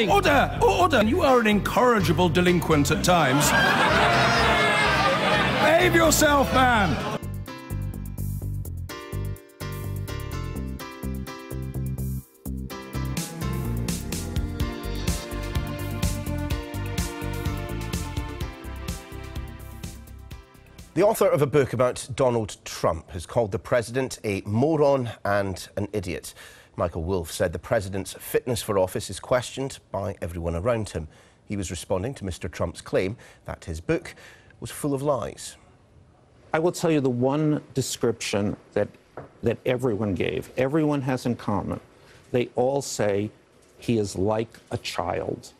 Order! Order! You are an incorrigible delinquent at times. Behave yourself, man! The author of a book about Donald Trump has called the president a moron and an idiot. Michael Wolff said the president's fitness for office is questioned by everyone around him. He was responding to Mr. Trump's claim that his book was full of lies. I will tell you the one description that everyone gave, everyone has in common. They all say he is like a child.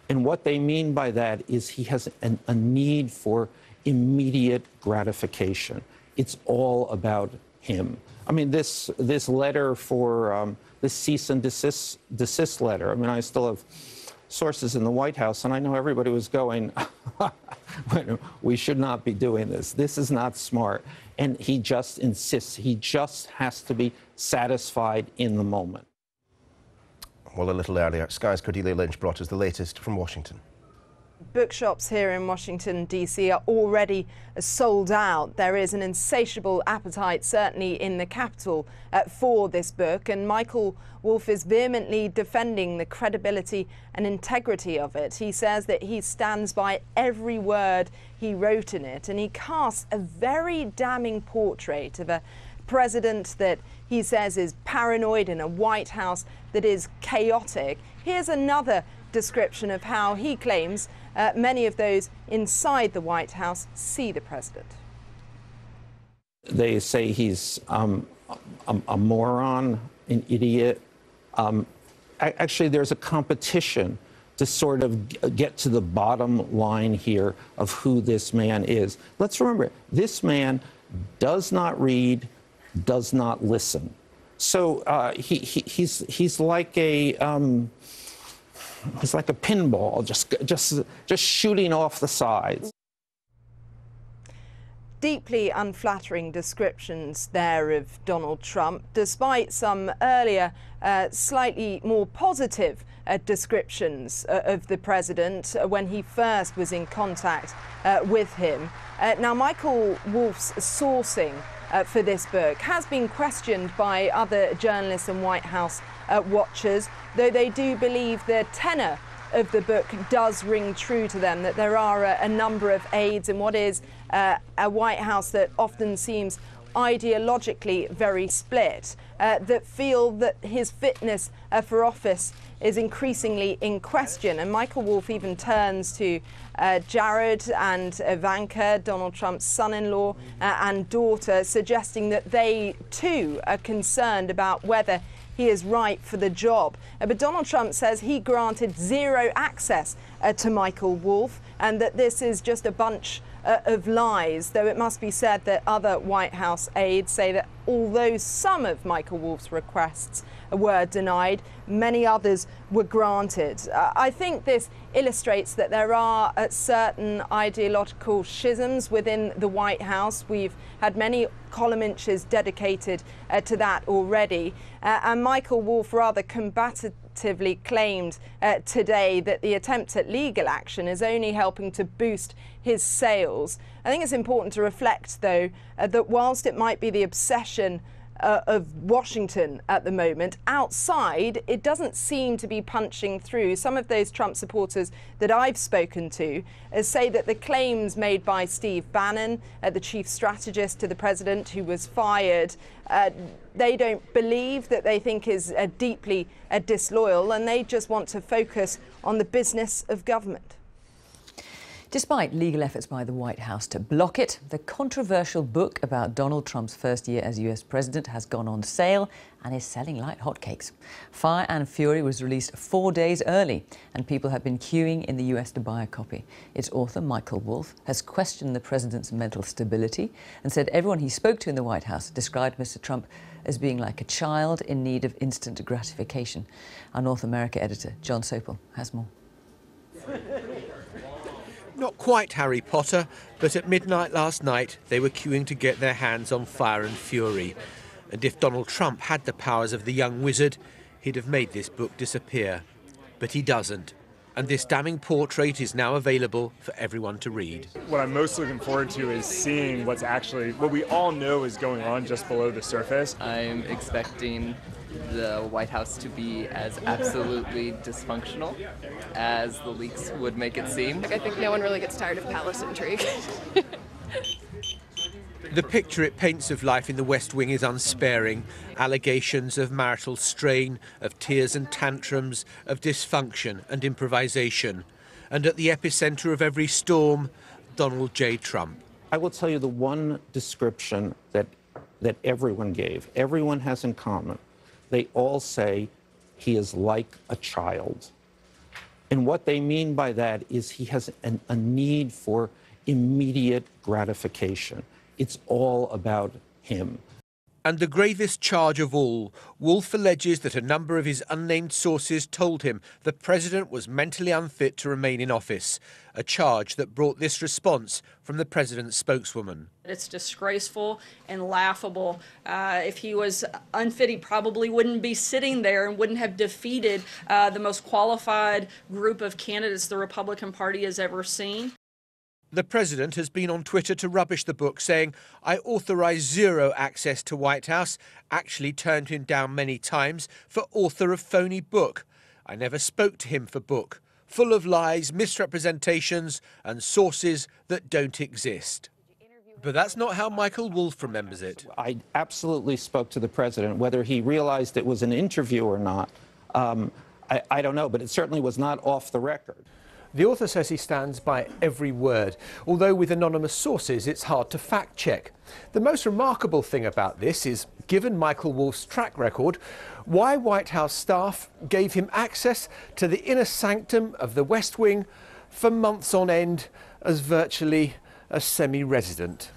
And what they mean by that is he has a need for immediate gratification. It's all about him. I mean, this letter for this cease and desist letter, I mean, I still have sources in the White House, and I know everybody was going, we should not be doing this. This is not smart. And he just insists. He just has to be satisfied in the moment. Well, a little earlier, Sky's Cordelia Lynch brought us the latest from Washington. Bookshops here in Washington, D.C. are already sold out. There is an insatiable appetite, certainly in the capital, for this book. And Michael Wolff is vehemently defending the credibility and integrity of it. He says that he stands by every word he wrote in it. And he casts a very damning portrait of a president that he says is paranoid in a White House that is chaotic. Here's another description of how he claims many of those inside the White House see the president. They say he's a moron, an idiot. Actually, there's a competition to sort of get to the bottom line here of who this man is. Let's remember, this man does not read, does not listen. So he's like a it's like a pinball, just shooting off the sides. Deeply unflattering descriptions there of Donald Trump, despite some earlier, slightly more positive descriptions of the president when he first was in contact with him. Now, Michael Wolff's sourcing for this book has been questioned by other journalists and White House watchers, though they do believe the tenor of the book does ring true to them, that there are a number of aides in what is a White House that often seems ideologically very split, that feel that his fitness for office is increasingly in question. And Michael Wolff even turns to Jared and Ivanka, Donald Trump's son-in-law and daughter, suggesting that they too are concerned about whether he is right for the job. But Donald Trump says he granted zero access to Michael Wolff and that this is just a bunch of lies, though it must be said that other White House aides say that although some of Michael Wolff's requests were denied, many others were granted. I think this illustrates that there are certain ideological schisms within the White House. We've had many column inches dedicated to that already. And Michael Wolff rather combatively claimed today that the attempt at legal action is only helping to boost his sales. I think it's important to reflect, though, that whilst it might be the obsession of Washington at the moment, outside it doesn't seem to be punching through. Some of those Trump supporters that I've spoken to say that the claims made by Steve Bannon, the chief strategist to the president who was fired, they don't believe, that they think is deeply disloyal, and they just want to focus on the business of government. Despite legal efforts by the White House to block it, the controversial book about Donald Trump's first year as US president has gone on sale and is selling like hotcakes. Fire and Fury was released 4 days early, and people have been queuing in the US to buy a copy. Its author, Michael Wolff, has questioned the president's mental stability and said everyone he spoke to in the White House described Mr. Trump as being like a child in need of instant gratification. Our North America editor, John Sopel, has more. Not quite Harry Potter, but at midnight last night they were queuing to get their hands on Fire and Fury. And if Donald Trump had the powers of the young wizard, he'd have made this book disappear. But he doesn't. And this damning portrait is now available for everyone to read. What I'm most looking forward to is seeing what we all know is going on just below the surface. I'm expecting the White House to be as absolutely dysfunctional as the leaks would make it seem. I think no one really gets tired of palace intrigue. The picture it paints of life in the West Wing is unsparing. Allegations of marital strain, of tears and tantrums, of dysfunction and improvisation. And at the epicentre of every storm, Donald J. Trump. I will tell you the one description that everyone gave, everyone has in common. They all say he is like a child. And what they mean by that is he has a need for immediate gratification. It's all about him. And the gravest charge of all, Wolf alleges that a number of his unnamed sources told him the president was mentally unfit to remain in office, a charge that brought this response from the president's spokeswoman. It's disgraceful and laughable. If he was unfit, he probably wouldn't be sitting there and wouldn't have defeated the most qualified group of candidates the Republican Party has ever seen. The president has been on Twitter to rubbish the book, saying, "I authorise zero access to White House," actually turned him down many times for author of phony book. "I never spoke to him for book. Full of lies, misrepresentations and sources that don't exist." But that's not how Michael Wolff remembers it. I absolutely spoke to the president. Whether he realized it was an interview or not, I don't know, but it certainly was not off the record. The author says he stands by every word, although with anonymous sources it's hard to fact check. The most remarkable thing about this is, given Michael Wolff's track record, why White House staff gave him access to the inner sanctum of the West Wing for months on end as virtually a semi-resident.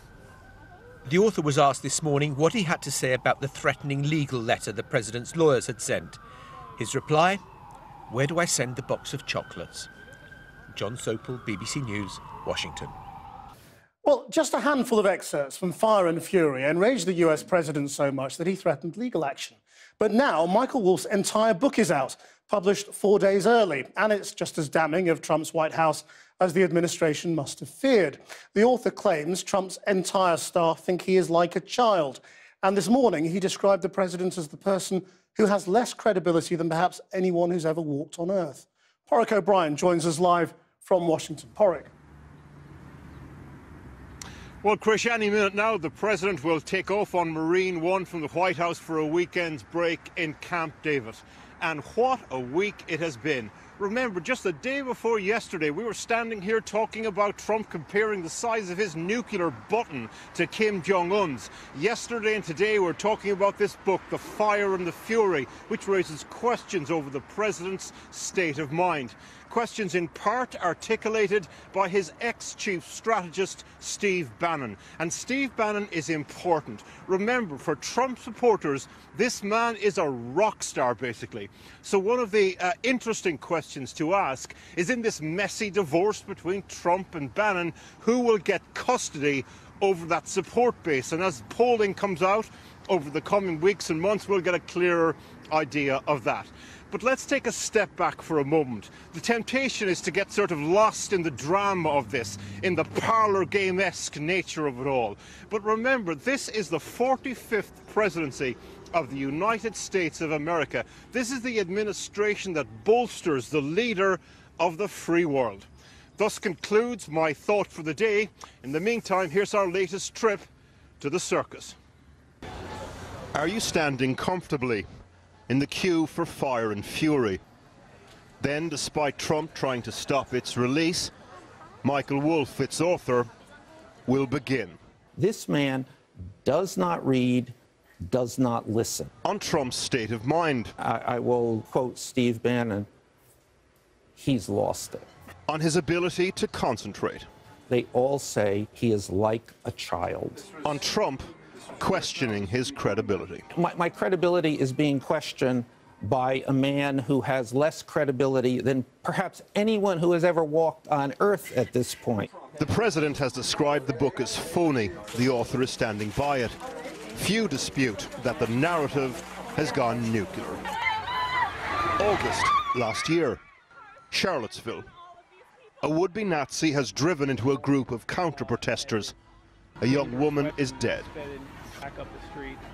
The author was asked this morning what he had to say about the threatening legal letter the president's lawyers had sent. His reply, "Where do I send the box of chocolates?" John Sopel, BBC News, Washington. Well, just a handful of excerpts from Fire and Fury enraged the US president so much that he threatened legal action. But now Michael Wolff's entire book is out, published 4 days early, and it's just as damning of Trump's White House as the administration must have feared. The author claims Trump's entire staff think he is like a child. And this morning he described the president as the person who has less credibility than perhaps anyone who's ever walked on Earth. Porrick O'Brien joins us live from Washington. Porrick. Well, Krish, any minute now, the president will take off on Marine One from the White House for a weekend's break in Camp David. And what a week it has been. Remember, just the day before yesterday, we were standing here talking about Trump comparing the size of his nuclear button to Kim Jong-un's. Yesterday and today, we're talking about this book, The Fire and the Fury, which raises questions over the president's state of mind. Questions in part articulated by his ex-chief strategist, Steve Bannon. And Steve Bannon is important. Remember, for Trump supporters, this man is a rock star, basically. So one of the interesting questions to ask is, in this messy divorce between Trump and Bannon, who will get custody over that support base? And as polling comes out over the coming weeks and months, we'll get a clearer idea of that. But let's take a step back for a moment. The temptation is to get sort of lost in the drama of this, in the parlour game-esque nature of it all. But remember, this is the 45th presidency of the United States of America. This is the administration that bolsters the leader of the free world. Thus concludes my thought for the day. In the meantime, here's our latest trip to the circus. Are you standing comfortably in the queue for Fire and Fury? Then, despite Trump trying to stop its release, Michael Wolff, its author, will begin. This man does not read, does not listen. On Trump's state of mind. I will quote Steve Bannon, he's lost it. On his ability to concentrate. They all say he is like a child. On Trump questioning his credibility. My credibility is being questioned by a man who has less credibility than perhaps anyone who has ever walked on Earth at this point. The president has described the book as phony. The author is standing by it. Few dispute that the narrative has gone nuclear. August last year, Charlottesville. A would-be Nazi has driven into a group of counter-protesters. A young woman is dead.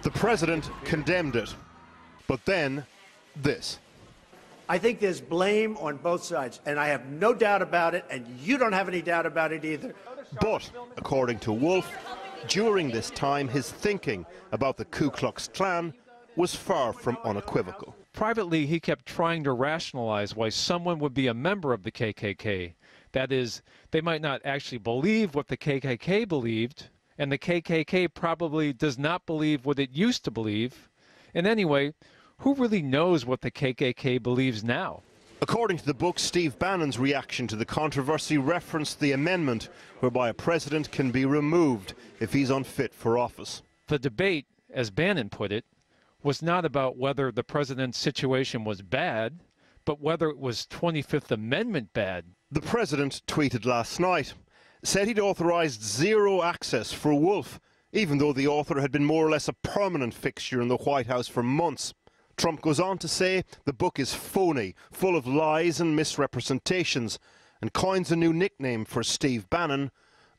The president condemned it, but then this. I think there's blame on both sides, and I have no doubt about it, and you don't have any doubt about it either. But, according to Wolf, during this time his thinking about the Ku Klux Klan was far from unequivocal. Privately, he kept trying to rationalize why someone would be a member of the KKK. That is, they might not actually believe what the KKK believed, and the KKK probably does not believe what it used to believe. And anyway, who really knows what the KKK believes now? According to the book, Steve Bannon's reaction to the controversy referenced the amendment whereby a president can be removed if he's unfit for office. The debate, as Bannon put it, was not about whether the president's situation was bad, but whether it was 25th Amendment bad. The president tweeted last night, said he'd authorized zero access for Wolf, even though the author had been more or less a permanent fixture in the White House for months. Trump goes on to say the book is phony, full of lies and misrepresentations, and coins a new nickname for Steve Bannon,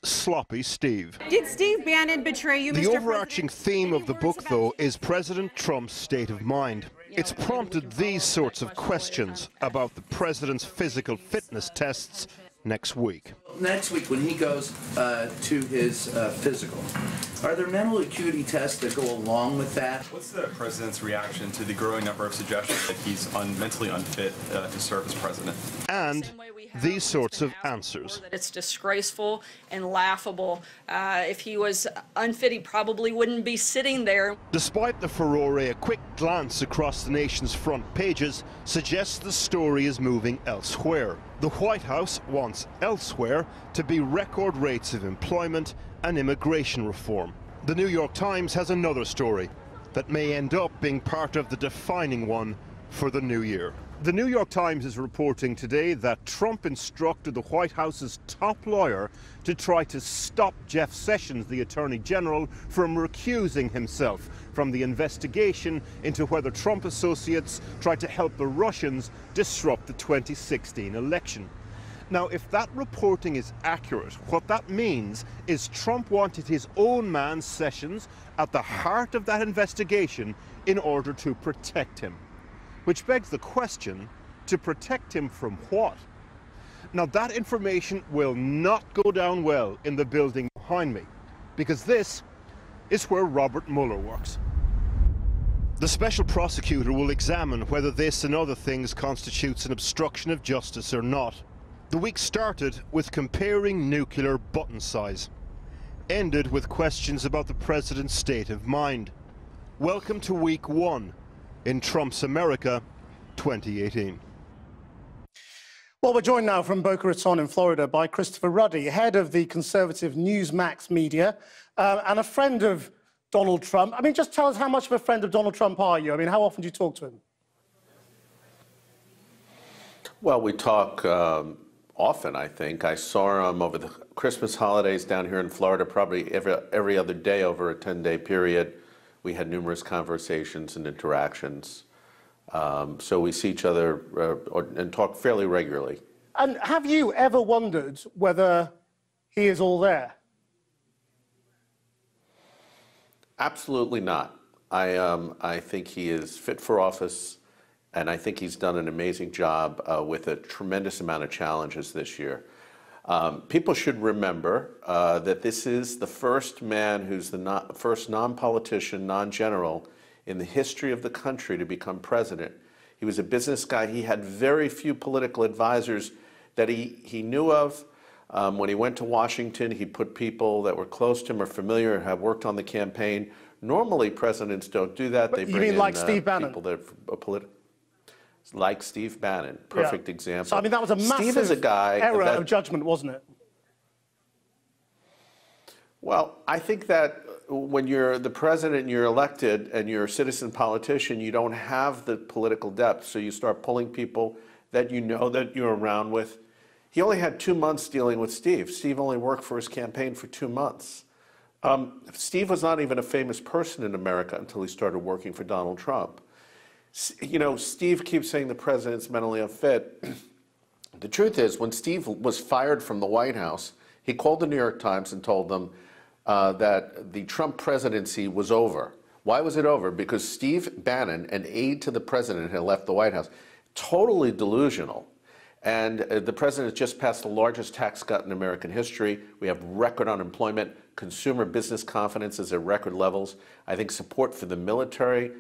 Sloppy Steve. Did Steve Bannon betray you, Mr. The President? overarching theme of the book, though, is President Trump's state of mind. It's prompted these sorts of questions about the president's physical fitness tests next week. Next week, when he goes to his physical, are there mental acuity tests that go along with that? What's the president's reaction to the growing number of suggestions that he's mentally unfit to serve as president? And these sorts of answers. That it's disgraceful and laughable. If he was unfit, he probably wouldn't be sitting there. Despite the furore, a quick glance across the nation's front pages suggests the story is moving elsewhere. The White House wants elsewhere to be record rates of employment and immigration reform. The New York Times has another story that may end up being part of the defining one for the new year. The New York Times is reporting today that Trump instructed the White House's top lawyer to try to stop Jeff Sessions, the Attorney General, from recusing himself from the investigation into whether Trump associates tried to help the Russians disrupt the 2016 election. Now, if that reporting is accurate, what that means is Trump wanted his own man, Sessions, at the heart of that investigation in order to protect him. Which begs the question, to protect him from what? Now, that information will not go down well in the building behind me, because this is where Robert Mueller works. The special prosecutor will examine whether this and other things constitutes an obstruction of justice or not. The week started with comparing nuclear button size, ended with questions about the president's state of mind. Welcome to week one in Trump's America 2018. Well, we're joined now from Boca Raton in Florida by Christopher Ruddy, head of the conservative Newsmax media and a friend of Donald Trump. I mean, just tell us, how much of a friend of Donald Trump are you? I mean, how often do you talk to him? Well, we talk often, I think. I saw him over the Christmas holidays down here in Florida, probably every other day over a 10-day period. We had numerous conversations and interactions. So we see each other and talk fairly regularly. And have you ever wondered whether he is all there? Absolutely not. I think he is fit for office, and I think he's done an amazing job with a tremendous amount of challenges this year. People should remember that this is the first man who's the first non-politician, non-general in the history of the country to become president. He was a business guy. He had very few political advisors that he knew of. When he went to Washington, he put people that were close to him or familiar and have worked on the campaign. Normally, presidents don't do that. They bring in like Steve Bannon? People that are political. Like Steve Bannon, perfect example. So, I mean, that was a massive Steve is a guy error of judgment, wasn't it? Well, I think that when you're the president and you're elected and you're a citizen politician, you don't have the political depth, so you start pulling people that you know that you're around with. He only had 2 months dealing with Steve. Steve only worked for his campaign for 2 months. Steve was not even a famous person in America until he started working for Donald Trump. You know, Steve keeps saying the president's mentally unfit. The truth is, when Steve was fired from the White House, he called the New York Times and told them that the Trump presidency was over. Why was it over? Because Steve Bannon, an aide to the president, had left the White House. Totally delusional. And the president just passed the largest tax cut in American history. We have record unemployment. Consumer business confidence is at record levels. I think support for the military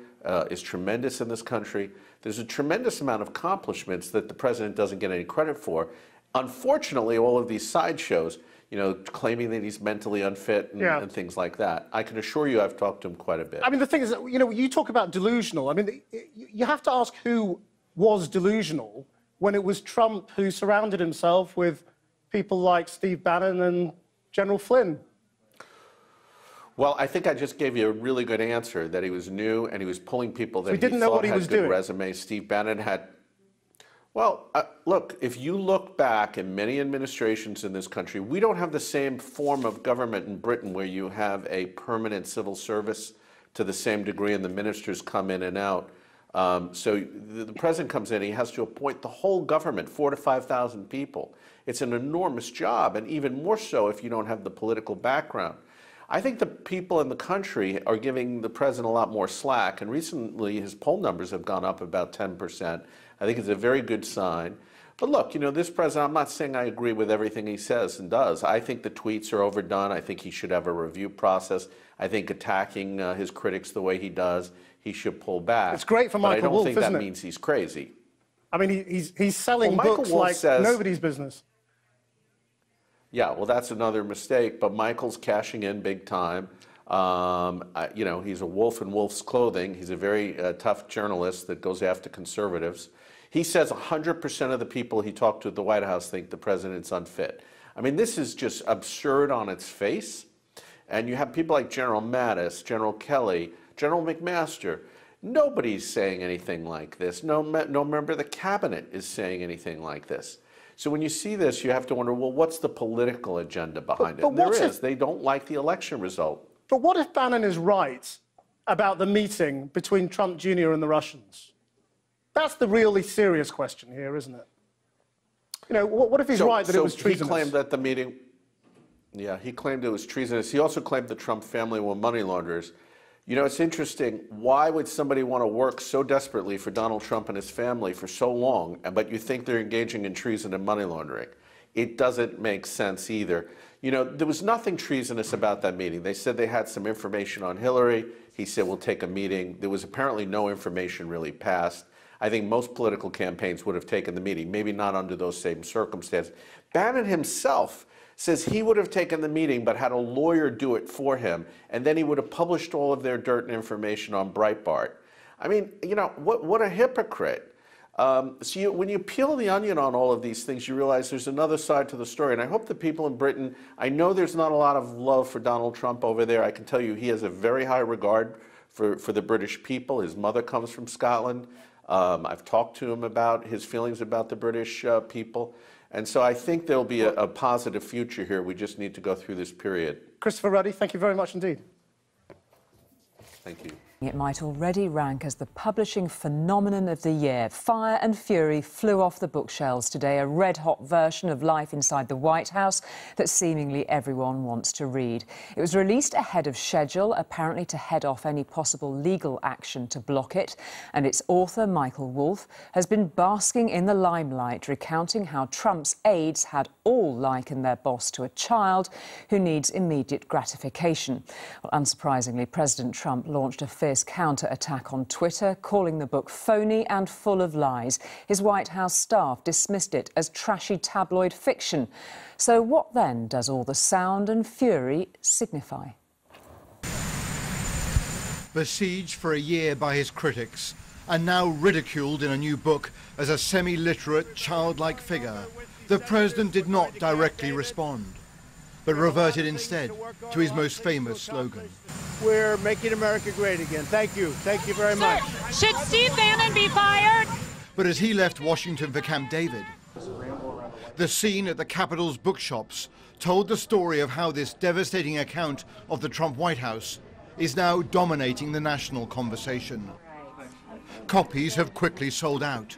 is tremendous in this country. There's a tremendous amount of accomplishments that the president doesn't get any credit for. Unfortunately, all of these sideshows, you know, claiming that he's mentally unfit and things like that. I can assure you I've talked to him quite a bit. I mean, the thing is that, you know, you talk about delusional. I mean, you have to ask who was delusional when it was Trump who surrounded himself with people like Steve Bannon and General Flynn. Well, I think I just gave you a really good answer, that he was new and he was pulling people that So he didn't know what he was had good doing. resumes. Steve Bannon had... Well, look, if you look back in many administrations in this country, we don't have the same form of government in Britain where you have a permanent civil service to the same degree and the ministers come in and out. So the president comes in, he has to appoint the whole government, 4,000 to 5,000 people. It's an enormous job, and even more so if you don't have the political background. I think the people in the country are giving the president a lot more slack, and recently his poll numbers have gone up about 10%. I think it's a very good sign. But look, you know, this president, I'm not saying I agree with everything he says and does. I think the tweets are overdone. I think he should have a review process. I think attacking his critics the way he does, he should pull back. It's great for Michael Wolff, isn't it? But I don't think that means he's crazy. I mean, he's selling books like nobody's business. Yeah, well, that's another mistake, but Michael's cashing in big time. You know, he's a wolf in wolf's clothing. He's a very tough journalist that goes after conservatives. He says 100% of the people he talked to at the White House think the president's unfit. I mean, this is just absurd on its face. And you have people like General Mattis, General Kelly, General McMaster. Nobody's saying anything like this. No member of the cabinet is saying anything like this. So when you see this, you have to wonder, well, what's the political agenda behind it? And there is. They don't like the election result. But what if Bannon is right about the meeting between Trump Jr. and the Russians? That's the really serious question here, isn't it? You know, what if he's right that it was treasonous? He claimed that the meeting, he claimed it was treasonous. He also claimed the Trump family were money launderers. You know, it's interesting. Why would somebody want to work so desperately for Donald Trump and his family for so long, but you think they're engaging in treason and money laundering? It doesn't make sense either. You know, there was nothing treasonous about that meeting. They said they had some information on Hillary. He said, we'll take a meeting. There was apparently no information really passed. I think most political campaigns would have taken the meeting, maybe not under those same circumstances. Bannon himself says he would have taken the meeting but had a lawyer do it for him, and then he would have published all of their dirt and information on Breitbart. I mean, you know, what a hypocrite. So when you peel the onion on all of these things, you realize there's another side to the story. And I hope the people in Britain, I know there's not a lot of love for Donald Trump over there. I can tell you he has a very high regard for the British people. His mother comes from Scotland. I've talked to him about his feelings about the British people. And so I think there'll be a positive future here. We just need to go through this period. Christopher Ruddy, thank you very much indeed. Thank you. It might already rank as the publishing phenomenon of the year. Fire and Fury flew off the bookshelves today, a red-hot version of life inside the White House that seemingly everyone wants to read. It was released ahead of schedule, apparently to head off any possible legal action to block it. And its author, Michael Wolff, has been basking in the limelight, recounting how Trump's aides had all likened their boss to a child who needs immediate gratification. Well, unsurprisingly, President Trump launched a fierce counter-attack on Twitter, calling the book phony and full of lies. His White House staff dismissed it as trashy tabloid fiction. So what then does all the sound and fury signify? Besieged for a year by his critics and now ridiculed in a new book as a semi-literate, childlike figure, the president did not directly respond, but reverted instead to his most famous slogan. We're making America great again. Thank you. Thank you very much. Should Steve Bannon be fired? But as he left Washington for Camp David, the scene at the Capitol's bookshops told the story of how this devastating account of the Trump White House is now dominating the national conversation. Copies have quickly sold out.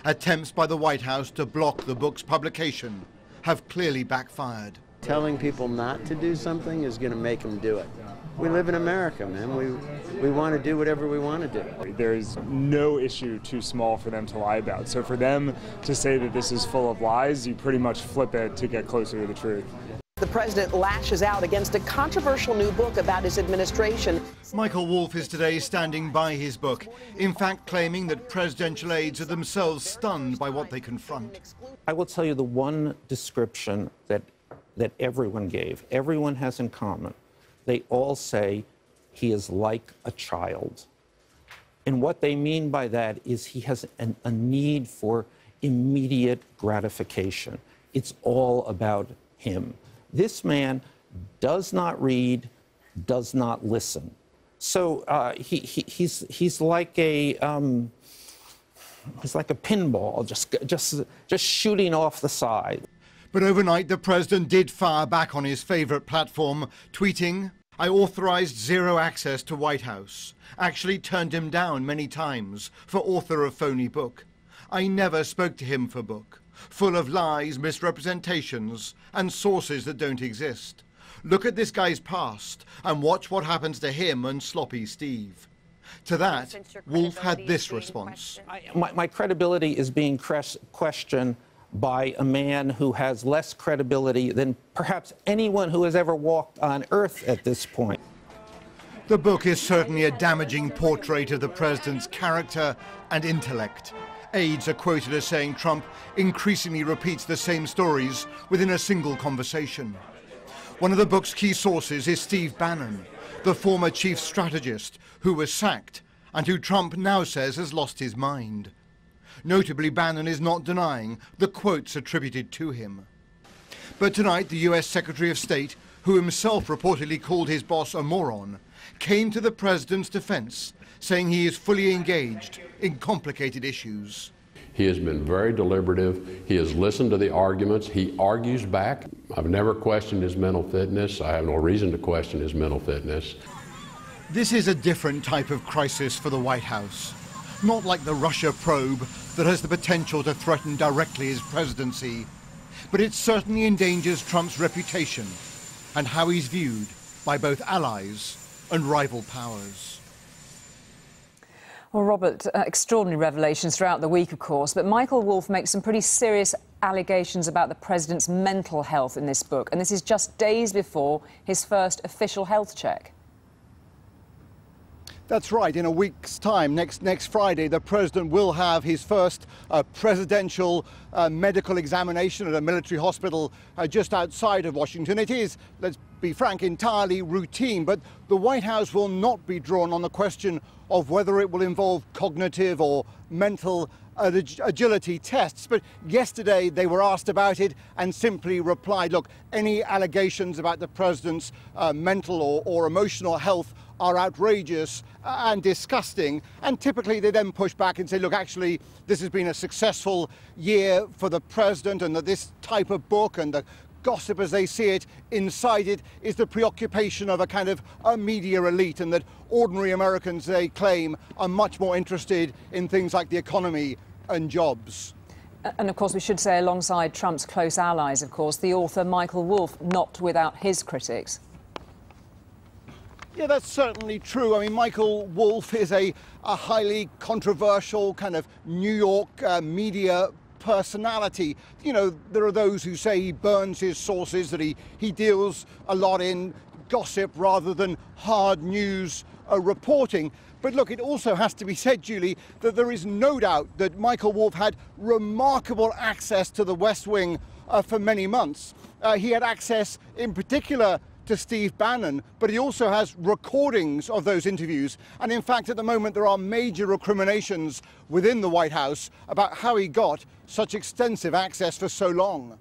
Attempts by the White House to block the book's publication have clearly backfired. Telling people not to do something is going to make them do it. We live in America, man. We want to do whatever we want to do. There is no issue too small for them to lie about. So for them to say that this is full of lies, you pretty much flip it to get closer to the truth. The president lashes out against a controversial new book about his administration. Michael Wolff is today standing by his book, in fact claiming that presidential aides are themselves stunned by what they confront. I will tell you the one description that everyone gave, everyone has in common. They all say he is like a child. And what they mean by that is he has a need for immediate gratification. It's all about him. This man does not read, does not listen. So he's like a pinball, just shooting off the side. But overnight, the president did fire back on his favorite platform, tweeting, "I authorized zero access to White House. Actually turned him down many times for author of phony book. I never spoke to him for book. Full of lies, misrepresentations, and sources that don't exist. Look at this guy's past and watch what happens to him and Sloppy Steve." To that, Wolff had this response. My credibility is being questioned by a man who has less credibility than perhaps anyone who has ever walked on Earth at this point. The book is certainly a damaging portrait of the president's character and intellect. Aides are quoted as saying Trump increasingly repeats the same stories within a single conversation. One of the book's key sources is Steve Bannon, the former chief strategist who was sacked and who Trump now says has lost his mind. Notably, Bannon is not denying the quotes attributed to him. But tonight, the US Secretary of State, who himself reportedly called his boss a moron, came to the president's defense, saying he is fully engaged in complicated issues. He has been very deliberative. He has listened to the arguments. He argues back. I've never questioned his mental fitness. I have no reason to question his mental fitness. This is a different type of crisis for the White House. Not like the Russia probe that has the potential to threaten directly his presidency, but it certainly endangers Trump's reputation and how he's viewed by both allies and rival powers. Well, Robert, extraordinary revelations throughout the week, of course, but Michael Wolff makes some pretty serious allegations about the president's mental health in this book, and this is just days before his first official health check. That's right. In a week's time, next Friday, the president will have his first presidential medical examination at a military hospital just outside of Washington. It is, let's be frank, entirely routine, but the White House will not be drawn on the question of whether it will involve cognitive or mental agility tests. But yesterday they were asked about it and simply replied, look, any allegations about the president's mental or emotional health are outrageous and disgusting, and typically they then push back and say, look, actually this has been a successful year for the president, and that this type of book and the gossip as they see it inside it is the preoccupation of a kind of a media elite, and that ordinary Americans, they claim, are much more interested in things like the economy and jobs. And of course we should say, alongside Trump's close allies, of course, the author Michael Wolff, not without his critics. Yeah, that's certainly true. I mean, Michael Wolff is a highly controversial kind of New York media personality. You know, there are those who say he burns his sources, that he deals a lot in gossip rather than hard news reporting. But look, it also has to be said, Julie, that there is no doubt that Michael Wolff had remarkable access to the West Wing for many months. He had access in particular to Steve Bannon, but he also has recordings of those interviews. And in fact, at the moment, there are major recriminations within the White House about how he got such extensive access for so long.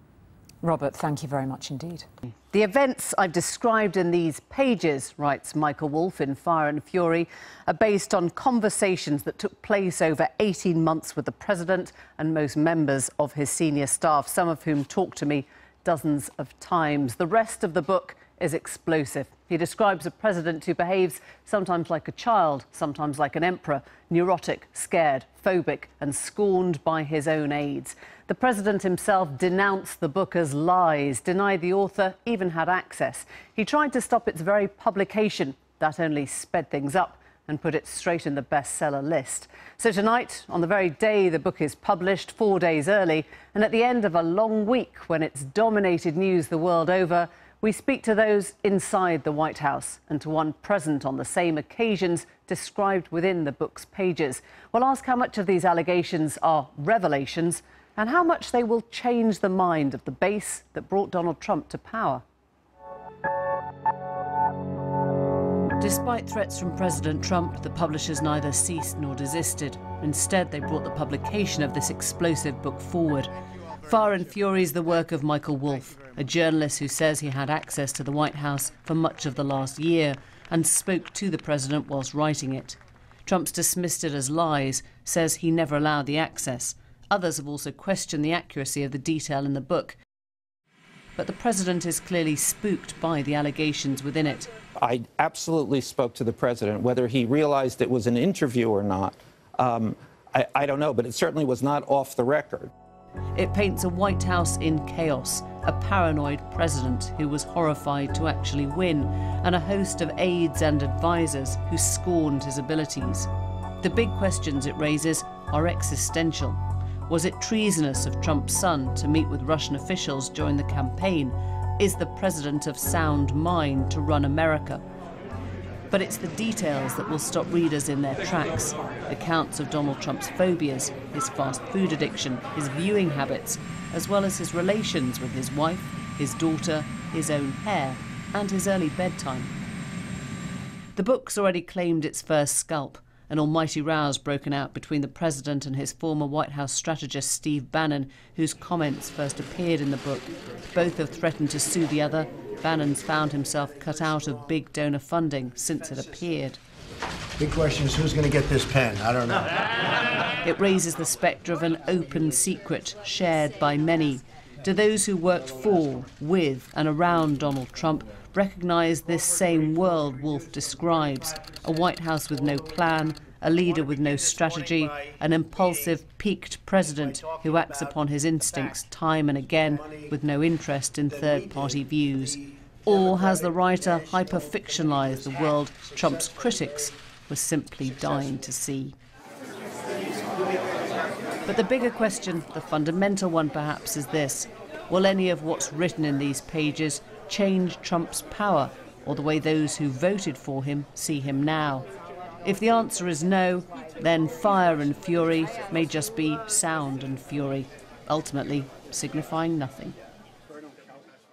Robert, thank you very much indeed. The events I've described in these pages, writes Michael Wolff in Fire and Fury, are based on conversations that took place over 18 months with the president and most members of his senior staff, some of whom talked to me dozens of times. The rest of the book is explosive. He describes a president who behaves sometimes like a child, sometimes like an emperor, neurotic, scared, phobic and scorned by his own aides. The president himself denounced the book as lies, denied the author even had access. He tried to stop its very publication. That only sped things up and put it straight in the bestseller list. So tonight, on the very day the book is published, 4 days early, and at the end of a long week when it's dominated news the world over, we speak to those inside the White House and to one present on the same occasions described within the book's pages. We'll ask how much of these allegations are revelations and how much they will change the mind of the base that brought Donald Trump to power. Despite threats from President Trump, the publishers neither ceased nor desisted. Instead, they brought the publication of this explosive book forward. Fire and Fury is the work of Michael Wolff, a journalist who says he had access to the White House for much of the last year and spoke to the president whilst writing it. Trump's dismissed it as lies, says he never allowed the access. Others have also questioned the accuracy of the detail in the book. But the president is clearly spooked by the allegations within it. I absolutely spoke to the president. Whether he realized it was an interview or not, I don't know, but it certainly was not off the record. It paints a White House in chaos, a paranoid president who was horrified to actually win, and a host of aides and advisors who scorned his abilities. The big questions it raises are existential. Was it treasonous of Trump's son to meet with Russian officials during the campaign? Is the president of sound mind to run America? But it's the details that will stop readers in their tracks. Accounts of Donald Trump's phobias, his fast food addiction, his viewing habits, as well as his relations with his wife, his daughter, his own hair, and his early bedtime. The book's already claimed its first scalp. An almighty row's broken out between the president and his former White House strategist Steve Bannon, whose comments first appeared in the book. Both have threatened to sue the other. Bannon's found himself cut out of big donor funding since it appeared. Big question is who's going to get this pen? I don't know. It raises the spectre of an open secret shared by many. Do those who worked for, with and around Donald Trump recognise this same world Wolff describes? A White House with no plan, a leader with no strategy, an impulsive, peaked president who acts upon his instincts time and again with no interest in third-party views? Or has the writer hyper-fictionalised the world Trump's critics were simply dying to see? But the bigger question, the fundamental one perhaps, is this. Will any of what's written in these pages change Trump's power or the way those who voted for him see him now? If the answer is no, then Fire and Fury may just be sound and fury, ultimately signifying nothing.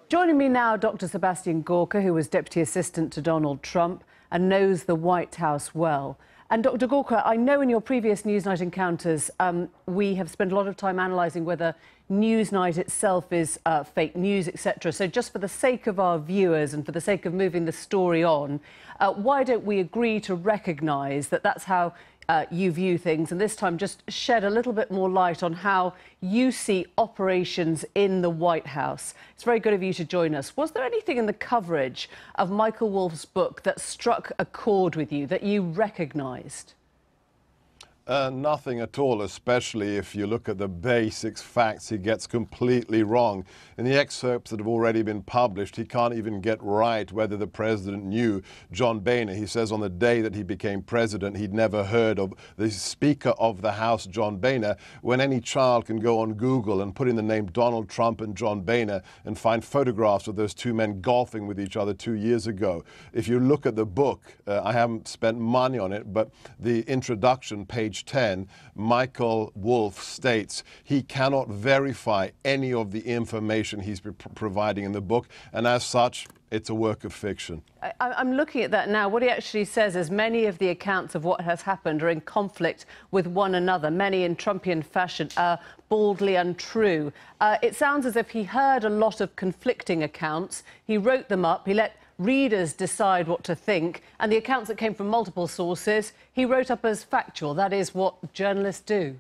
Joining me now, Dr. Sebastian Gorka, who was Deputy Assistant to Donald Trump and knows the White House well. And Dr. Gorka, I know in your previous Newsnight encounters, we have spent a lot of time analysing whether Newsnight itself is fake news, etc. So just for the sake of our viewers and for the sake of moving the story on, why don't we agree to recognise that that's how you view things, and this time just shed a little bit more light on how you see operations in the White House. It's very good of you to join us. Was there anything in the coverage of Michael Wolff's book that struck a chord with you, that you recognised? Nothing at all, especially if you look at the basic facts he gets completely wrong. In the excerpts that have already been published, he can't even get right whether the president knew John Boehner. He says on the day that he became president, he'd never heard of the Speaker of the House, John Boehner, when any child can go on Google and put in the name Donald Trump and John Boehner and find photographs of those two men golfing with each other 2 years ago. If you look at the book, I haven't spent money on it, but the introduction, page 10, Michael Wolff states he cannot verify any of the information he's providing in the book, and as such, it's a work of fiction. I'm looking at that now. What he actually says is many of the accounts of what has happened are in conflict with one another, many in Trumpian fashion, baldly untrue. It sounds as if he heard a lot of conflicting accounts, he wrote them up, he let readers decide what to think, and the accounts that came from multiple sources he wrote up as factual. That is what journalists do.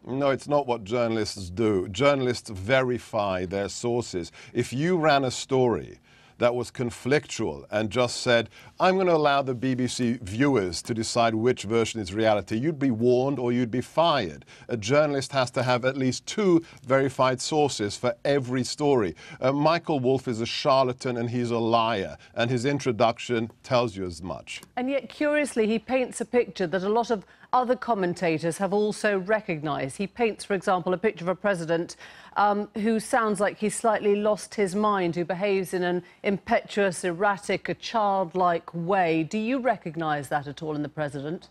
No, it's not what journalists do. Journalists verify their sources. If you ran a story that was conflictual and just said, I'm going to allow the BBC viewers to decide which version is reality, you'd be warned or you'd be fired. A journalist has to have at least 2 verified sources for every story. Michael Wolff is a charlatan and he's a liar, and his introduction tells you as much. And yet, curiously, he paints a picture that a lot of other commentators have also recognised. He paints, for example, a picture of a president who sounds like he's slightly lost his mind, who behaves in an impetuous, erratic, a childlike way. Do you recognise that at all in the president?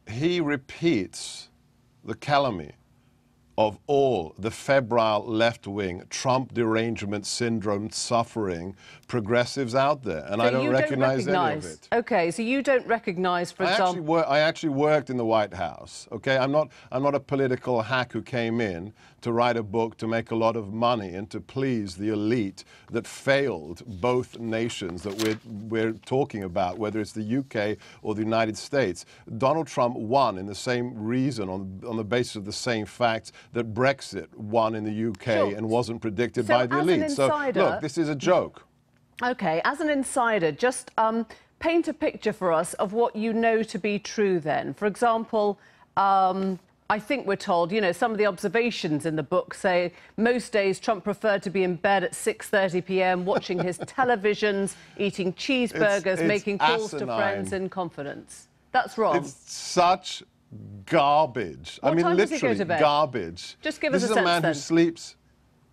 He repeats the calumny of all the febrile left-wing, Trump derangement syndrome suffering progressives out there, and so I don't recognise any of it. OK, so you don't recognise, for example... I actually worked in the White House, OK? I'm not a political hack who came in to write a book to make a lot of money and to please the elite that failed both nations that we're talking about, whether it's the UK or the United States. Donald Trump won in the same reason, on the basis of the same facts, that Brexit won in the UK and wasn't predicted by the elite. So, look, this is a joke. OK, as an insider, just paint a picture for us of what you know to be true then. For example, I think we're told, you know, some of the observations in the book say most days Trump preferred to be in bed at 6:30 p.m, watching his televisions, eating cheeseburgers, making calls to friends in confidence. That's wrong. It's such garbage. What I mean, time literally does he go to bed? Garbage. Just give us a sense then.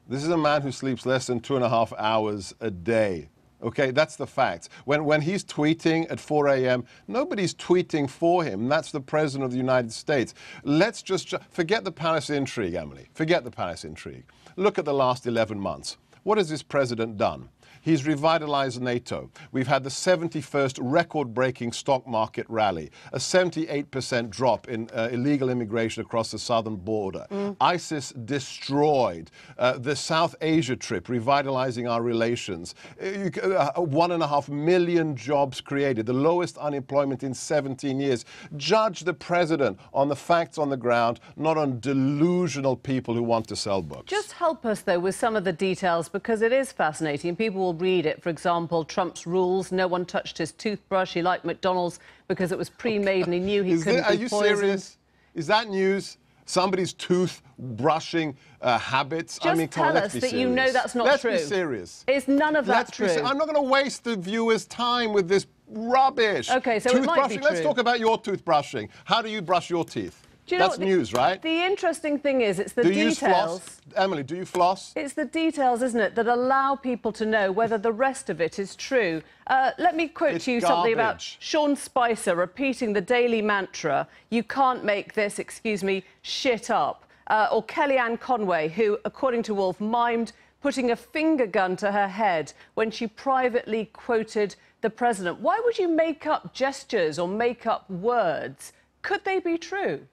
This is a man who sleeps less than 2.5 hours a day. OK, that's the fact. When he's tweeting at 4 a.m., nobody's tweeting for him. That's the President of the United States. Let's just forget the palace intrigue, Emily. Forget the palace intrigue. Look at the last 11 months. What has this president done? He's revitalized NATO. We've had the 71st record-breaking stock market rally, a 78% drop in illegal immigration across the southern border. ISIS destroyed. The South Asia trip, revitalizing our relations. 1.5 million jobs created, the lowest unemployment in 17 years. Judge the president on the facts on the ground, not on delusional people who want to sell books. Just help us, though, with some of the details, because it is fascinating. People will read it. For example, Trump's rules: no one touched his toothbrush. He liked McDonald's because it was pre-made and he knew he couldn't be poisoned. Are you serious? Is that news? Somebody's tooth-brushing habits? Just I mean, tell us that you know that's not true. Let's be serious. Is none of that true? I'm not going to waste the viewers' time with this rubbish. OK, so it might be true. Let's talk about your toothbrushing. How do you brush your teeth? That's news, right? The interesting thing is, it's the details. Do you use floss? Emily, do you floss? It's the details, isn't it, that allow people to know whether the rest of it is true. Let me quote to you something about Sean Spicer repeating the daily mantra, "You can't make this, excuse me, shit up." Or Kellyanne Conway, who, according to Wolff, mimed putting a finger gun to her head when she privately quoted the president. Why would you make up gestures or make up words? Could they be true?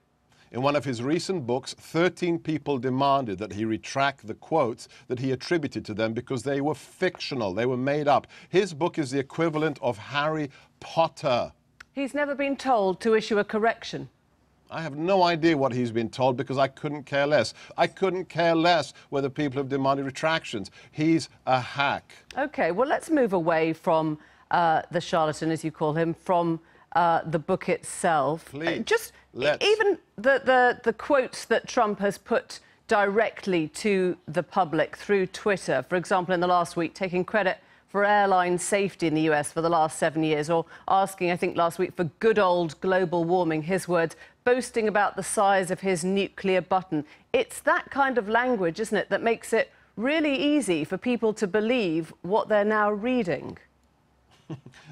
In one of his recent books, 13 people demanded that he retract the quotes that he attributed to them because they were fictional, they were made up. His book is the equivalent of Harry Potter. He's never been told to issue a correction. I have no idea what he's been told because I couldn't care less. I couldn't care less whether people have demanded retractions. He's a hack. OK, well, let's move away from the charlatan, as you call him, from the book itself. Please. Even the quotes that Trump has put directly to the public through Twitter, for example, in the last week, taking credit for airline safety in the US for the last 7 years, or asking, I think last week, for good old global warming, his words, boasting about the size of his nuclear button. It's that kind of language, isn't it, that makes it really easy for people to believe what they're now reading.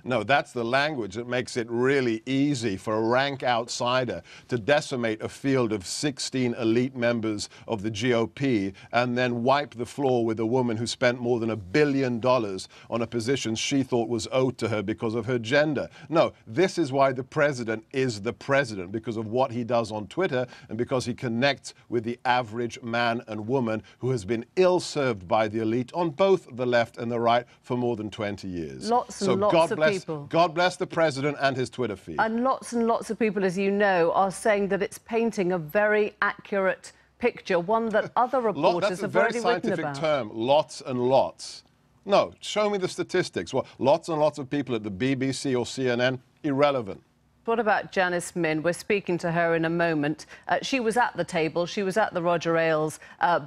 No, that's the language that makes it really easy for a rank outsider to decimate a field of 16 elite members of the GOP and then wipe the floor with a woman who spent more than $1 billion on a position she thought was owed to her because of her gender. No, this is why the president is the president, because of what he does on Twitter and because he connects with the average man and woman who has been ill-served by the elite on both the left and the right for more than 20 years. Lots of people. God bless the president and his Twitter feed. And lots of people, as you know, are saying that it's painting a very accurate picture, one that other reporters have already written about. That's a very scientific term, lots and lots. No, show me the statistics. Well, lots and lots of people at the BBC or CNN, irrelevant. What about Janice Min? We're speaking to her in a moment. She was at the table. She was at the Roger Ailes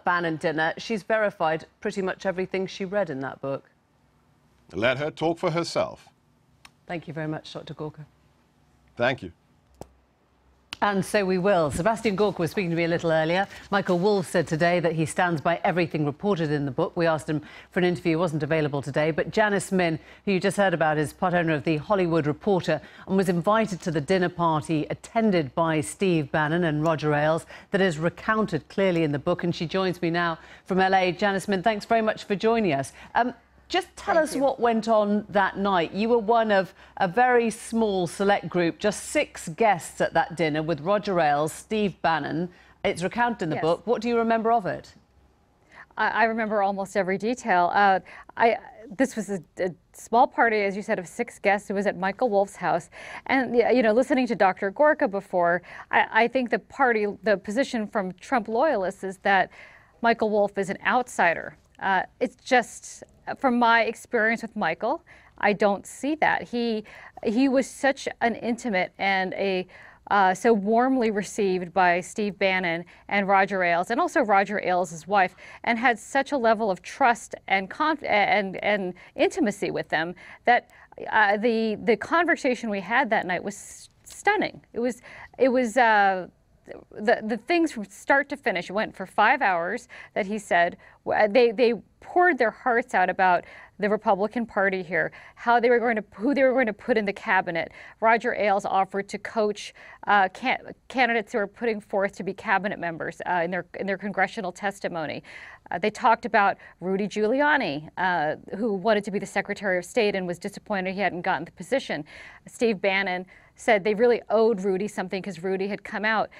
Bannon dinner. She's verified pretty much everything she read in that book. Let her talk for herself. Thank you very much, Dr. Gorka. Thank you. And so we will. Sebastian Gorka was speaking to me a little earlier. Michael Wolff said today that he stands by everything reported in the book. We asked him for an interview. He wasn't available today. But Janice Min, who you just heard about, is part owner of The Hollywood Reporter and was invited to the dinner party attended by Steve Bannon and Roger Ailes that is recounted clearly in the book. And she joins me now from LA. Janice Min, thanks very much for joining us. Just tell us what went on that night. You were one of a very small select group, just 6 guests at that dinner with Roger Ailes, Steve Bannon. It's recounted in the book. What do you remember of it? I remember almost every detail. This was a small party, as you said, of 6 guests. It was at Michael Wolff's house. And, you know, listening to Dr. Gorka before, I think the position from Trump loyalists is that Michael Wolff is an outsider. It's just, from my experience with Michael, I don't see that. He was such an intimate and so warmly received by Steve Bannon and Roger Ailes, and also Roger Ailes' wife, and had such a level of trust and intimacy with them that the conversation we had that night was stunning. It was the things from start to finish. It went for 5 hours that he said. They poured their hearts out about the Republican Party here, who they were going to put in the cabinet. Roger Ailes offered to coach candidates who are putting forth to be cabinet members in their congressional testimony. They talked about Rudy Giuliani, who wanted to be the Secretary of State and was disappointed he hadn't gotten the position. Steve Bannon said they really owed Rudy something because Rudy had come out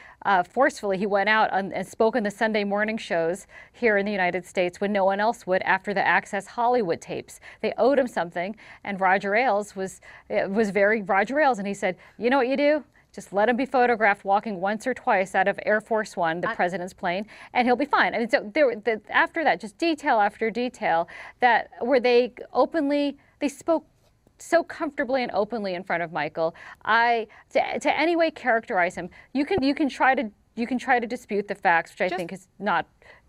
forcefully. He went out and spoke on the Sunday morning shows here in the United States when no one else would after the Access Hollywood tapes. They owed him something, and Roger Ailes was very Roger Ailes, and he said, you know what you do? Just let him be photographed walking once or twice out of Air Force One, the president's plane, and he'll be fine. I mean, so after that, just detail after detail, where they spoke so comfortably and openly in front of Michael. To any way characterize him, you can try to dispute the facts, which I think is not.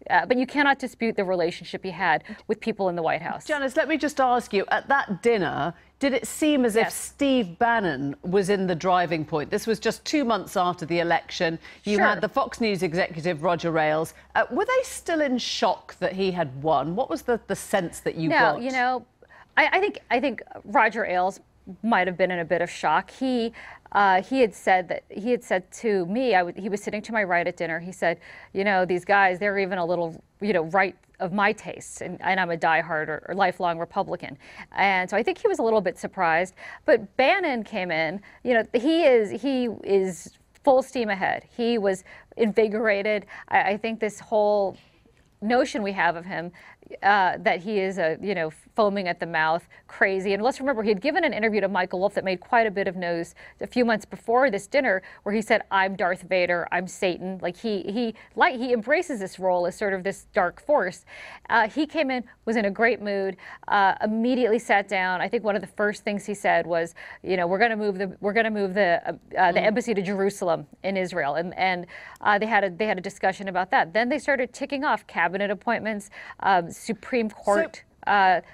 But you cannot dispute the relationship he had with people in the White House. Janice, let me just ask you, at that dinner, did it seem as if Steve Bannon was in the driving point? This was just 2 months after the election. You had the Fox News executive, Roger Ailes. Were they still in shock that he had won? What was the sense that you got? No, you know, I think Roger Ailes might have been in a bit of shock. He had said to me, he was sitting to my right at dinner. He said, you know, these guys, they're even a little, you know, right of my tastes, and I'm a diehard or lifelong Republican, and so I think he was a little bit surprised. But Bannon came in, you know, he is full steam ahead. He was invigorated. I think this whole notion we have of him that he is foaming at the mouth, crazy. And let's remember, he had given an interview to Michael Wolff that made quite a bit of news a few months before this dinner, where he said, "I'm Darth Vader, I'm Satan." Like he embraces this role as sort of this dark force. He came in, was in a great mood, immediately sat down. I think one of the first things he said was, you know, we're going to move the embassy to Jerusalem in Israel, and they had a discussion about that. Then they started ticking off cabinet appointments, Supreme Court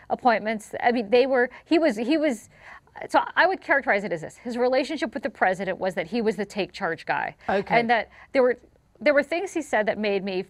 appointments. I mean, he was. So I would characterize it as this: his relationship with the president was that he was the take charge guy, and that there were things he said that made me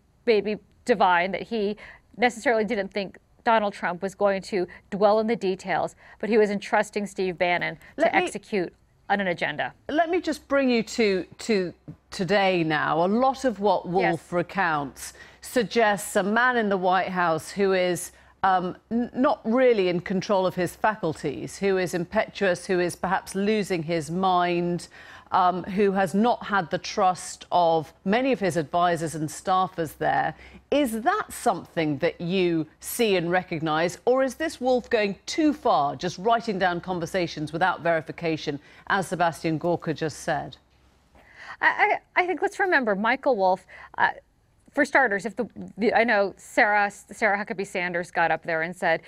divine that he necessarily didn't think Donald Trump was going to dwell in the details, but he was entrusting Steve Bannon to execute on an agenda. Let me just bring you to today now. A lot of what Wolff recounts suggests a man in the White House who is not really in control of his faculties, who is impetuous, who is perhaps losing his mind, who has not had the trust of many of his advisors and staffers there. Is that something that you see and recognise, or is this Wolff going too far, just writing down conversations without verification, as Sebastian Gorka just said? I think, let's remember, Michael Wolff, for starters, if I know Sarah Huckabee Sanders got up there and said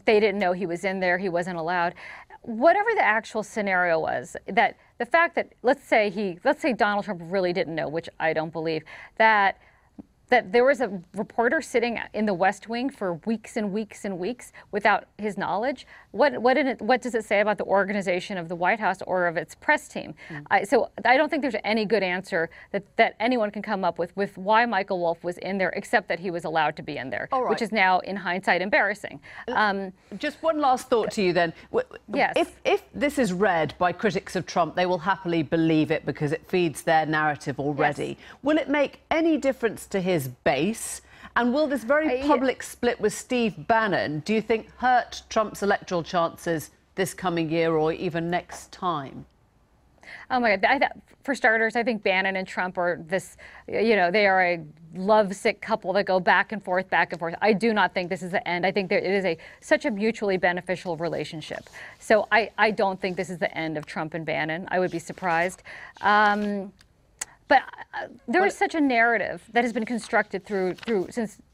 they didn't know he was in there, he wasn't allowed. Whatever the actual scenario was, that the fact that let's say Donald Trump really didn't know, which I don't believe, that there was a reporter sitting in the West Wing for weeks and weeks and weeks without his knowledge. What does it say about the organization of the White House or of its press team? So I don't think there's any good answer that anyone can come up with why Michael Wolff was in there, except that he was allowed to be in there, which is now, in hindsight, embarrassing. Just one last thought to you then. Yes. If this is read by critics of Trump, they will happily believe it because it feeds their narrative already. Yes. Will it make any difference to his base? And will this very public split with Steve Bannon, do you think, hurt Trump's electoral chances this coming year or even next time? Oh my God! For starters, I think Bannon and Trump are they are a lovesick couple that go back and forth, back and forth. I do not think this is the end. I think it is such a mutually beneficial relationship. So I don't think this is the end of Trump and Bannon. I would be surprised. But there is such a narrative that has been constructed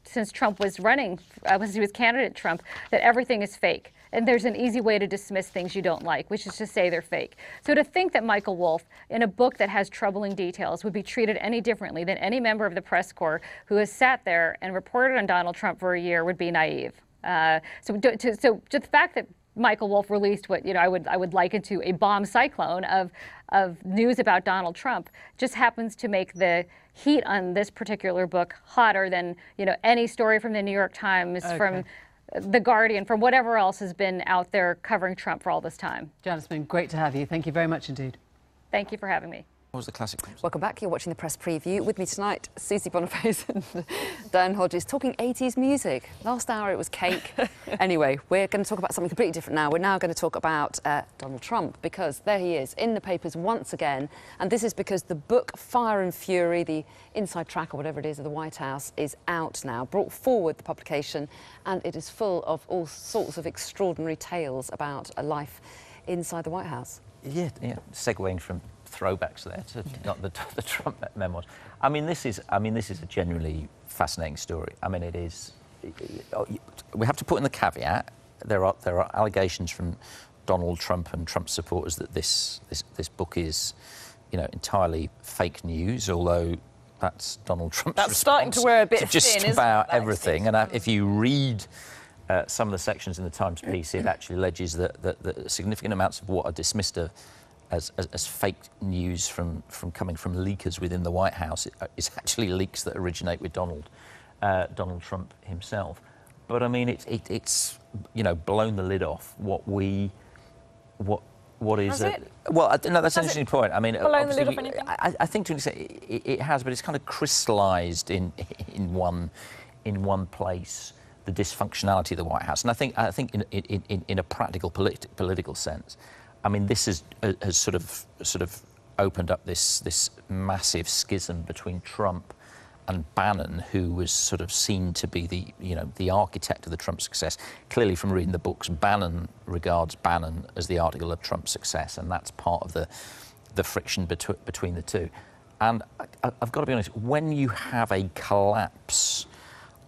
since Trump was running, since he was candidate Trump, that everything is fake. And there's an easy way to dismiss things you don't like, which is to say they're fake. So to think that Michael Wolff, in a book that has troubling details, would be treated any differently than any member of the press corps who has sat there and reported on Donald Trump for a year would be naive. So the fact that Michael Wolff released what I would liken to a bomb cyclone of news about Donald Trump just happens to make the heat on this particular book hotter than any story from the New York Times, from The Guardian, from whatever else has been out there covering Trump for all this time. Jan, it's been great to have you. Thank you very much indeed. Thank you for having me. What was the classic? Welcome back. You're watching the press preview. With me tonight, Susie Boniface and Dan Hodges talking 80s music. Last hour it was cake. Anyway, we're going to talk about something completely different now. We're now going to talk about Donald Trump, because there he is in the papers once again. And this is because the book Fire and Fury, the inside track or whatever it is of the White House, is out now, brought forward the publication, and it is full of all sorts of extraordinary tales about a life inside the White House. Yeah, segueing from throwbacks there to not the Trump memoirs. I mean, this is a genuinely fascinating story. I mean, it is. We have to put in the caveat. There are allegations from Donald Trump and Trump supporters that this book is, entirely fake news. Although that's Donald Trump's that's response starting to wear a bit to of just thin, about everything. And if you read some of the sections in the Times piece, it actually alleges that significant amounts of what are dismissed as fake news from coming from leakers within the White House is actually leaks that originate with Donald Trump himself. But I mean, it's blown the lid off what is it? Well, no, that's an interesting point. I mean, blown the lid off anything? I think to an extent it has, but it's kind of crystallised in one place the dysfunctionality of the White House, and I think in a practical political sense. I mean, this has sort of opened up this massive schism between Trump and Bannon, who was sort of seen to be the architect of the Trump success. Clearly, from reading the books, Bannon regards Bannon as the article of Trump's success, and that's part of the friction between the two. And I've got to be honest, when you have a collapse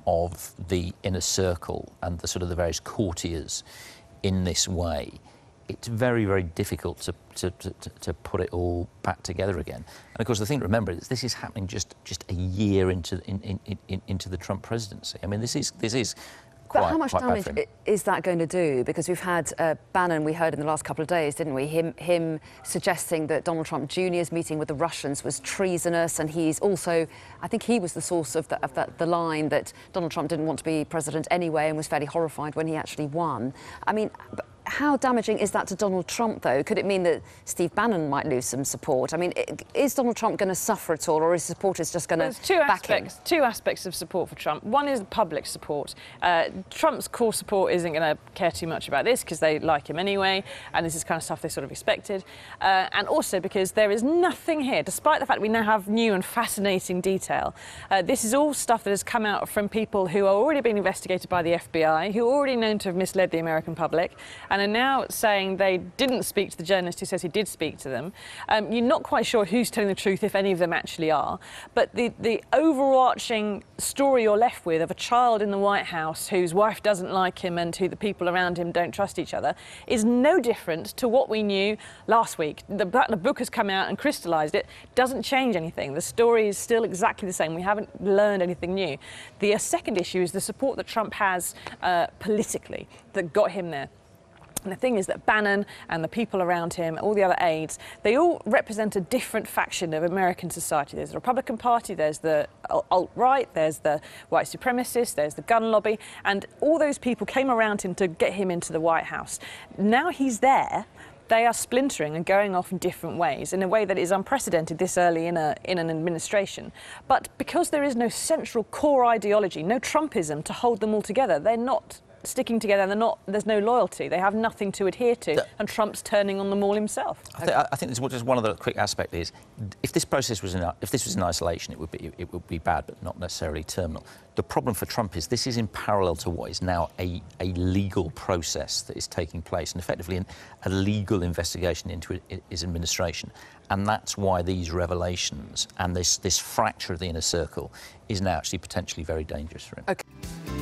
of the inner circle and the sort of the various courtiers in this way, it's very, very difficult to put it all back together again. And of course, the thing to remember is this is happening just a year into the Trump presidency. I mean, this is quite. But how much damage is that going to do? Because we've had Bannon, we heard in the last couple of days, didn't we? Him suggesting that Donald Trump Jr.'s meeting with the Russians was treasonous, and he's also, I think he was the source of the line that Donald Trump didn't want to be president anyway, and was fairly horrified when he actually won. I mean, how damaging is that to Donald Trump, though? Could it mean that Steve Bannon might lose some support? I mean, is Donald Trump going to suffer at all, or is supporters just going to back him? Two aspects of support for Trump. One is public support. Trump's core support isn't going to care too much about this because they like him anyway, and this is kind of stuff they sort of expected. And also because there is nothing here, despite the fact we now have new and fascinating detail. This is all stuff that has come out from people who are already being investigated by the FBI, who are already known to have misled the American public, and are now saying they didn't speak to the journalist who says he did speak to them. You're not quite sure who's telling the truth, if any of them actually are. But the overarching story you're left with of a child in the White House whose wife doesn't like him and who the people around him don't trust each other is no different to what we knew last week. The book has come out and crystallised it. Doesn't change anything. The story is still exactly the same. We haven't learned anything new. The second issue is the support that Trump has politically that got him there. And the thing is that Bannon and the people around him, all the other aides, they all represent a different faction of American society. There's the Republican Party, there's the alt-right, there's the white supremacists, there's the gun lobby, and all those people came around him to get him into the White House. Now he's there, they are splintering and going off in different ways, in a way that is unprecedented this early in an administration. But because there is no central core ideology, no Trumpism to hold them all together, they're not sticking together, there's no loyalty, they have nothing to adhere to, and Trump's turning on them all himself. I think there's just one other quick aspect is, if this process was if this was in isolation, it would be bad, but not necessarily terminal. The problem for Trump is this is in parallel to what is now a legal process that is taking place, and effectively a legal investigation into his administration. And that's why these revelations and this fracture of the inner circle is now actually potentially very dangerous for him. Okay.